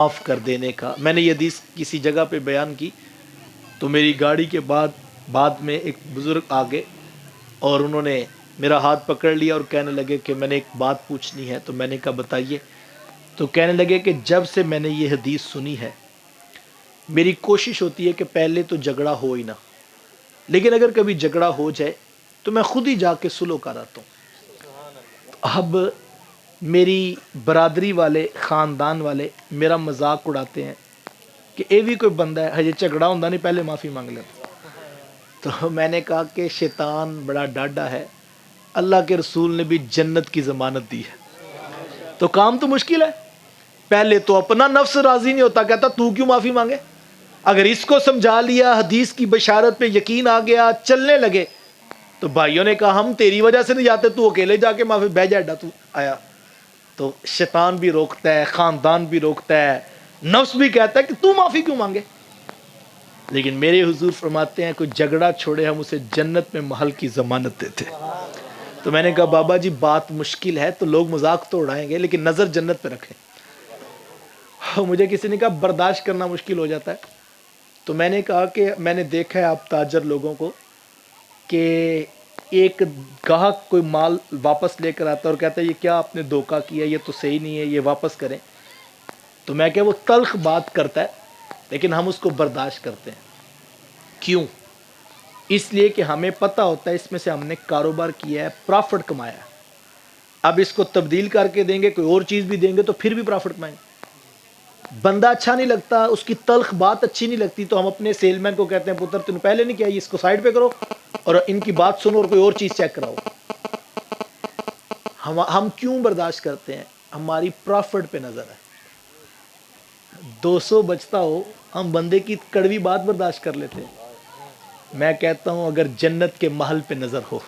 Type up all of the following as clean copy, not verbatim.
معاف کر دینے کا. میں نے یہ حدیث کسی جگہ پہ بیان کی تو میری گاڑی کے بعد میں ایک بزرگ آگے اور انہوں نے میرا ہاتھ پکڑ لیا اور کہنے لگے کہ میں نے ایک بات پوچھنی ہے. تو میں نے کہا بتائیے. تو کہنے لگے کہ جب سے میں نے یہ حدیث سنی ہے میری کوشش ہوتی ہے کہ پہلے تو جھگڑا ہو ہی نہ، لیکن اگر کبھی جھگڑا ہو جائے تو میں خود ہی جا کے صلح کراتا ہوں. اب میری برادری والے خاندان والے میرا مذاق اڑاتے ہیں کہ اے بھی کوئی بندہ ہے ہجے جھگڑا ہوتا نہیں پہلے معافی مانگ لیتا. تو میں نے کہا کہ شیطان بڑا ڈاڈا ہے، اللہ کے رسول نے بھی جنت کی ضمانت دی ہے، تو کام تو مشکل ہے. پہلے تو اپنا نفس راضی نہیں ہوتا، کہتا تو کیوں معافی مانگے. اگر اس کو سمجھا لیا، حدیث کی بشارت پہ یقین آ گیا، چلنے لگے، تو بھائیوں نے کہا ہم تیری وجہ سے نہیں جاتے، تو اکیلے جا کے معافی بہ جا تو آیا. تو شیطان بھی روکتا ہے، خاندان بھی روکتا ہے، نفس بھی کہتا ہے کہ تو معافی کیوں مانگے. لیکن میرے حضور فرماتے ہیں کوئی جھگڑا چھوڑے ہم اسے جنت میں محل کی ضمانت دیتے. تو میں نے کہا بابا جی بات مشکل ہے تو لوگ مذاق تو اڑائیں گے لیکن نظر جنت پہ رکھیں. مجھے کسی نے کہا برداشت کرنا مشکل ہو جاتا ہے. تو میں نے کہا کہ میں نے دیکھا ہے آپ تاجر لوگوں کو کہ ایک گاہک کوئی مال واپس لے کر آتا ہے اور کہتا ہے یہ کیا آپ نے دھوکہ کیا، یہ تو صحیح نہیں ہے، یہ واپس کریں. تو میں کہ وہ تلخ بات کرتا ہے لیکن ہم اس کو برداشت کرتے ہیں. کیوں؟ اس لیے کہ ہمیں پتہ ہوتا ہے اس میں سے ہم نے کاروبار کیا ہے، پرافٹ کمایا ہے. اب اس کو تبدیل کر کے دیں گے، کوئی اور چیز بھی دیں گے تو پھر بھی پرافٹ کمائیں گے. بندہ اچھا نہیں لگتا، اس کی تلخ بات اچھی نہیں لگتی تو ہم اپنے سیل مین کو کہتے ہیں پتر تم پہلے نہیں کیا، اس کو سائڈ پہ کرو اور ان کی بات سنو اور کوئی اور چیز چیک کراؤ. ہم کیوں برداشت کرتے ہیں؟ ہماری پرافٹ پہ نظر ہے. 200 بچتا ہو ہم بندے کی کڑوی بات برداشت کر لیتے ہیں. میں کہتا ہوں اگر جنت کے محل پہ نظر ہو،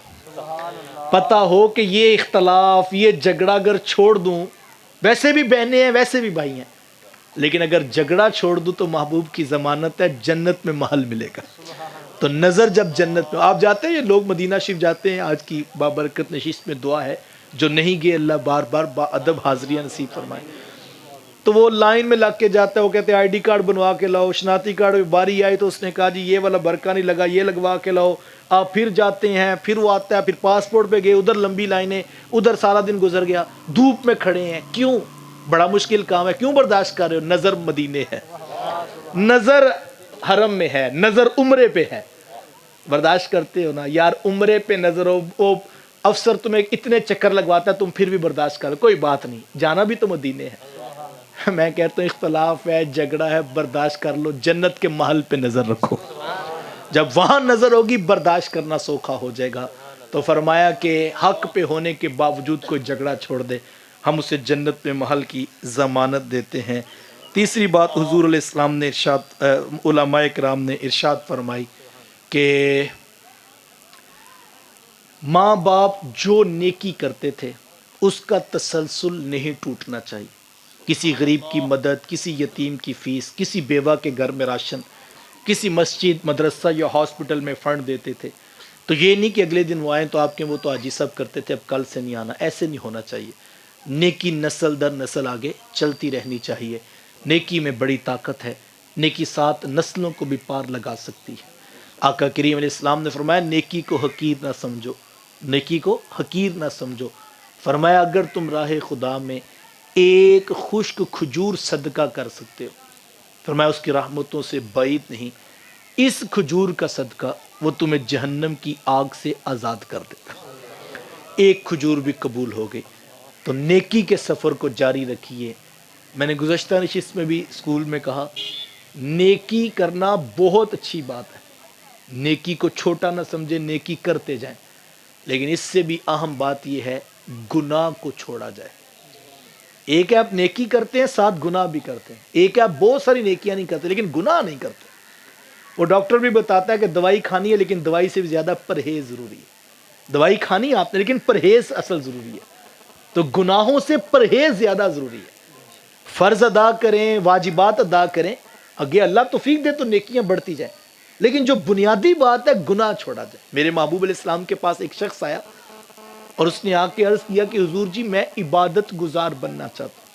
پتہ ہو کہ یہ اختلاف، یہ جھگڑا اگر چھوڑ دوں، ویسے بھی بہنیں ہیں ویسے بھی بھائی ہیں، لیکن اگر جھگڑا چھوڑ دوں تو محبوب کی ضمانت ہے جنت میں محل ملے گا. تو نظر جب جنت میں آپ جاتے ہیں، یہ لوگ مدینہ شریف جاتے ہیں، آج کی بابرکت نشست میں دعا ہے جو نہیں گئے اللہ بار بار با ادب حاضریاں نصیب فرمائے. تو وہ لائن میں لگ کے جاتا ہے، وہ کہتے ہیں آئی ڈی کارڈ بنوا کے لاؤ، شناختی کارڈ باری آئی تو اس نے کہا جی یہ والا برقع نہیں لگا، یہ لگوا کے لاؤ. آپ پھر جاتے ہیں، پھر وہ آتا ہے، پھر پاسپورٹ پہ گئے، ادھر لمبی لائنیں، ادھر سارا دن گزر گیا، دھوپ میں کھڑے ہیں. کیوں؟ بڑا مشکل کام ہے. کیوں برداشت کر رہے ہو؟ نظر مدینے ہے، نظر حرم میں ہے، نظر عمرے پہ ہے. برداشت کرتے ہو نا یار؟ عمرے پہ نظر ہو، وہ افسر تمہیں اتنے چکر لگواتا ہے تم پھر بھی برداشت کرو، کوئی بات نہیں، جانا بھی تو مدینے ہے. میں کہتا ہوں اختلاف ہے، جھگڑا ہے، برداشت کر لو، جنت کے محل پہ نظر رکھو. جب وہاں نظر ہوگی برداشت کرنا سوکھا ہو جائے گا. تو فرمایا کہ حق پہ ہونے کے باوجود کوئی جھگڑا چھوڑ دے ہم اسے جنت میں محل کی ضمانت دیتے ہیں. تیسری بات حضور علیہ السلام نے ارشاد، علماء کرام نے ارشاد فرمائی کہ ماں باپ جو نیکی کرتے تھے اس کا تسلسل نہیں ٹوٹنا چاہیے. کسی غریب کی مدد، کسی یتیم کی فیس، کسی بیوہ کے گھر میں راشن، کسی مسجد، مدرسہ یا ہاسپٹل میں فنڈ دیتے تھے تو یہ نہیں کہ اگلے دن وہ آئیں تو آپ کے وہ تو آج ہی سب کرتے تھے اب کل سے نہیں آنا. ایسے نہیں ہونا چاہیے. نیکی نسل در نسل آگے چلتی رہنی چاہیے. نیکی میں بڑی طاقت ہے، نیکی 7 نسلوں کو بھی پار لگا سکتی ہے. آقا کریم علیہ السلام نے فرمایا نیکی کو حقیر نہ سمجھو، نیکی کو حقیر نہ سمجھو. فرمایا اگر تم راہ خدا میں ایک خشک کھجور صدقہ کر سکتے ہو، فرمایا اس کی رحمتوں سے بعید نہیں، اس کھجور کا صدقہ وہ تمہیں جہنم کی آگ سے آزاد کر دے گا. ایک کھجور بھی قبول ہو گئی. تو نیکی کے سفر کو جاری رکھیے. میں نے گزشتہ نشست میں بھی اسکول میں کہا نیکی کرنا بہت اچھی بات ہے، نیکی کو چھوٹا نہ سمجھے، نیکی کرتے جائیں، لیکن اس سے بھی اہم بات یہ ہے گناہ کو چھوڑا جائے. ایک ہے آپ نیکی کرتے ہیں ساتھ گناہ بھی کرتے ہیں، ایک ہے آپ بہت ساری نیکیاں نہیں کرتے لیکن گناہ نہیں کرتے. وہ ڈاکٹر بھی بتاتا ہے کہ دوائی کھانی ہے لیکن دوائی سے بھی زیادہ پرہیز ضروری ہے. دوائی کھانی ہے آپ نے لیکن پرہیز اصل ضروری ہے. تو گناہوں سے پرہیز زیادہ ضروری ہے. فرض ادا کریں، واجبات ادا کریں، آگے اللہ توفیق دے تو نیکیاں بڑھتی جائیں، لیکن جو بنیادی بات ہے گناہ چھوڑا جائے. میرے محبوب علیہ السلام کے پاس ایک شخص آیا اور اس نے آ کے عرض کیا کہ حضور جی میں عبادت گزار بننا چاہتا ہوں.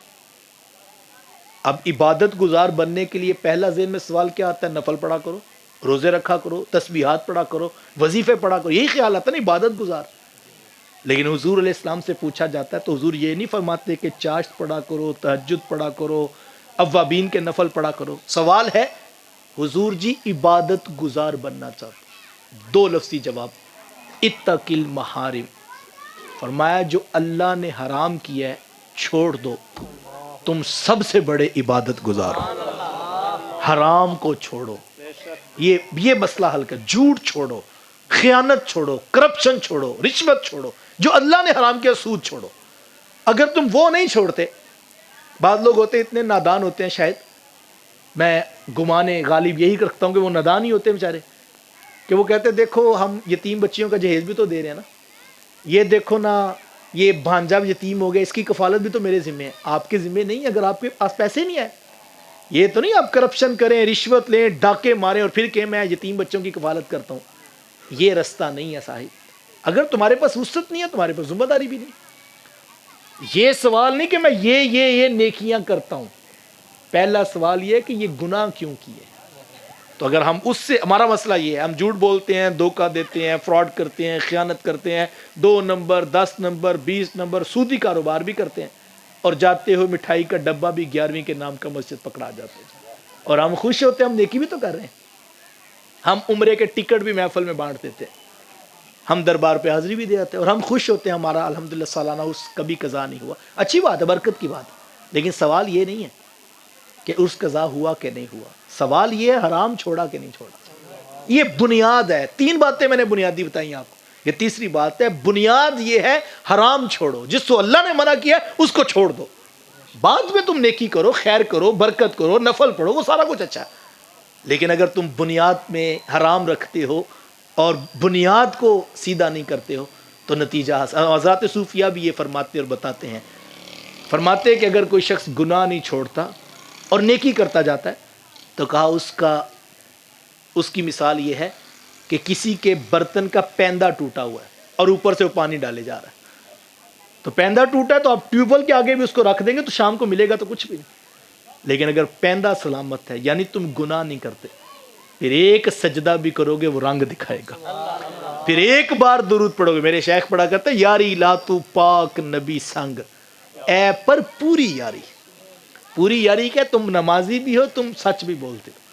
اب عبادت گزار بننے کے لیے پہلا ذہن میں سوال کیا آتا ہے؟ نفل پڑھا کرو، روزے رکھا کرو، تسبیحات پڑھا کرو، وظیفے پڑھا کرو، یہی خیال آتا ہے نا عبادت گزار۔ لیکن حضور علیہ السلام سے پوچھا جاتا ہے تو حضور یہ نہیں فرماتے کہ چاشت پڑھا کرو، تہجد پڑھا کرو، اوابین کے نفل پڑھا کرو۔ سوال ہے حضور جی عبادت گزار بننا چاہتے، دو لفظی جواب، اتق المحارم، فرمایا جو اللہ نے حرام کیا ہے چھوڑ دو، تم سب سے بڑے عبادت گزار ہو۔ حرام کو چھوڑو، یہ مسئلہ حل کر، جھوٹ چھوڑو، خیانت چھوڑو، کرپشن چھوڑو، رشوت چھوڑو، جو اللہ نے حرام کیا سود چھوڑو۔ اگر تم وہ نہیں چھوڑتے، بعض لوگ ہوتے اتنے نادان ہوتے ہیں، شاید میں گمانے غالب یہی رکھتا ہوں کہ وہ نادان ہی ہوتے ہیں بیچارے، کہ وہ کہتے ہیں دیکھو ہم یتیم بچیوں کا جہیز بھی تو دے رہے ہیں نا، یہ دیکھو نا یہ بھانجا یتیم ہو گیا، اس کی کفالت بھی تو میرے ذمہ ہے، آپ کے ذمہ نہیں، اگر آپ کے پاس پیسے نہیں آئے۔ یہ تو نہیں آپ کرپشن کریں، رشوت لیں، ڈاکے ماریں اور پھر کہ میں یتیم بچوں کی کفالت کرتا ہوں، یہ رستہ نہیں ہے صاحب۔ اگر تمہارے پاس وسعت نہیں ہے، تمہارے پاس ذمہ داری بھی نہیں۔ یہ سوال نہیں کہ میں یہ نیکیاں کرتا ہوں، پہلا سوال یہ ہے کہ یہ گناہ کیوں کیے۔ تو اگر ہم اس سے، ہمارا مسئلہ یہ ہے، ہم جھوٹ بولتے ہیں، دھوکہ دیتے ہیں، فراڈ کرتے ہیں، خیانت کرتے ہیں، 2 نمبر 10 نمبر 20 نمبر سودی کاروبار بھی کرتے ہیں، اور جاتے ہوئے مٹھائی کا ڈبہ بھی 11ویں کے نام کا مسجد پکڑا جاتے ہیں، اور ہم خوش ہوتے ہیں، ہم نیکی بھی تو کر رہے ہیں۔ ہم عمرے کے ٹکٹ بھی محفل میں بانٹ دیتے ہیں، ہم دربار پہ حاضری بھی دے آتے ہیں، اور ہم خوش ہوتے ہیں ہمارا الحمدللہ سالانہ اس کبھی قضا نہیں ہوا۔ اچھی بات ہے، برکت کی بات ہے، لیکن سوال یہ نہیں ہے کہ اس قضا ہوا کہ نہیں ہوا، سوال یہ ہے حرام چھوڑا کہ نہیں چھوڑا۔ یہ بنیاد ہے، 3 باتیں میں نے بنیادی بتائی آپ کو، یہ تیسری بات ہے، بنیاد یہ ہے حرام چھوڑو، جس کو اللہ نے منع کیا ہے اس کو چھوڑ دو، بعد میں تم نیکی کرو، خیر کرو، برکت کرو، نفل پڑھو، وہ سارا کچھ اچھا ہے۔ لیکن اگر تم بنیاد میں حرام رکھتے ہو اور بنیاد کو سیدھا نہیں کرتے ہو تو نتیجہ حضرات صوفیہ بھی یہ فرماتے اور بتاتے ہیں، فرماتے ہیں کہ اگر کوئی شخص گناہ نہیں چھوڑتا اور نیکی کرتا جاتا ہے تو کہا اس کی مثال یہ ہے کہ کسی کے برتن کا پیندہ ٹوٹا ہوا ہے اور اوپر سے وہ پانی ڈالے جا رہا ہے، تو پیندہ ٹوٹا ہے تو آپ ٹیوب ویل کے آگے بھی اس کو رکھ دیں گے تو شام کو ملے گا تو کچھ بھی نہیں۔ لیکن اگر پیندہ سلامت ہے، یعنی تم گناہ نہیں کرتے، پھر ایک سجدہ بھی کرو گے وہ رنگ دکھائے گا، پھر ایک بار درود پڑھو گے، میرے شیخ پڑھا کرتے ہیں یاری لا تو پاک نبی سنگ، اے پر پوری یاری۔ پوری یاری کیا؟ تم نمازی بھی ہو، تم سچ بھی بولتے ہو۔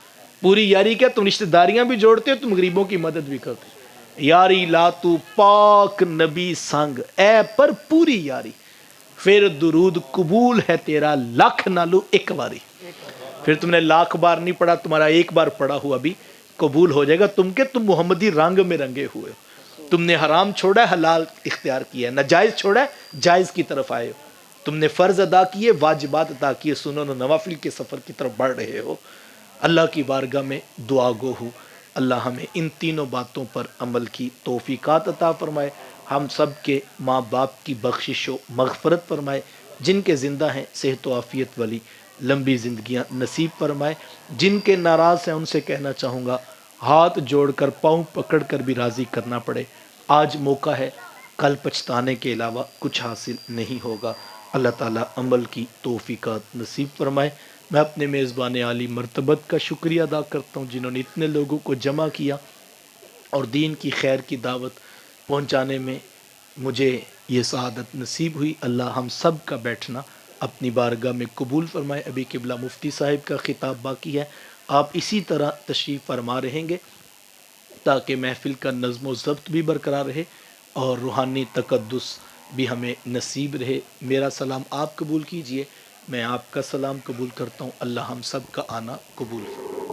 پوری یاری کیا؟ تم رشتہ داریاں بھی جوڑتے ہو، تم غریبوں کی مدد بھی کرتے ہو۔ یاری لا تو پاک نبی سنگ، اے پر پوری یاری، پھر درود قبول ہے تیرا لاکھ نالو ایک باری۔ پھر تم نے 1,00,000 بار نہیں پڑھا، تمہارا ایک بار پڑھا ہوا بھی قبول ہو جائے گا، تم محمدی رنگ میں رنگے ہوئے ہو، تم نے حرام چھوڑا ہے، حلال اختیار کیا ہے، ناجائز چھوڑا ہے، جائز کی طرف آئے ہو، تم نے فرض ادا کیے، واجبات ادا کیے، سنن و نوافل کے سفر کی طرف بڑھ رہے ہو۔ اللہ کی بارگاہ میں دعا گو ہوں، اللہ ہمیں ان تینوں باتوں پر عمل کی توفیقات عطا فرمائے، ہم سب کے ماں باپ کی بخشش و مغفرت فرمائے، جن کے زندہ ہیں صحت و عافیت والی لمبی زندگیاں نصیب فرمائے، جن کے ناراض ہیں ان سے کہنا چاہوں گا ہاتھ جوڑ کر پاؤں پکڑ کر بھی راضی کرنا پڑے، آج موقع ہے، کل پچھتانے کے علاوہ کچھ حاصل نہیں ہوگا۔ اللہ تعالیٰ عمل کی توفیقات نصیب فرمائے۔ میں اپنے میزبان عالی مرتبت کا شکریہ ادا کرتا ہوں جنہوں نے اتنے لوگوں کو جمع کیا اور دین کی خیر کی دعوت پہنچانے میں مجھے یہ سعادت نصیب ہوئی۔ اللہ ہم سب کا بیٹھنا اپنی بارگاہ میں قبول فرمائے۔ ابھی قبلہ مفتی صاحب کا خطاب باقی ہے، آپ اسی طرح تشریف فرما رہیں گے تاکہ محفل کا نظم و ضبط بھی برقرار رہے اور روحانی تقدس بھی ہمیں نصیب رہے۔ میرا سلام آپ قبول کیجئے، میں آپ کا سلام قبول کرتا ہوں، اللہ ہم سب کا آنا قبول فرمائے۔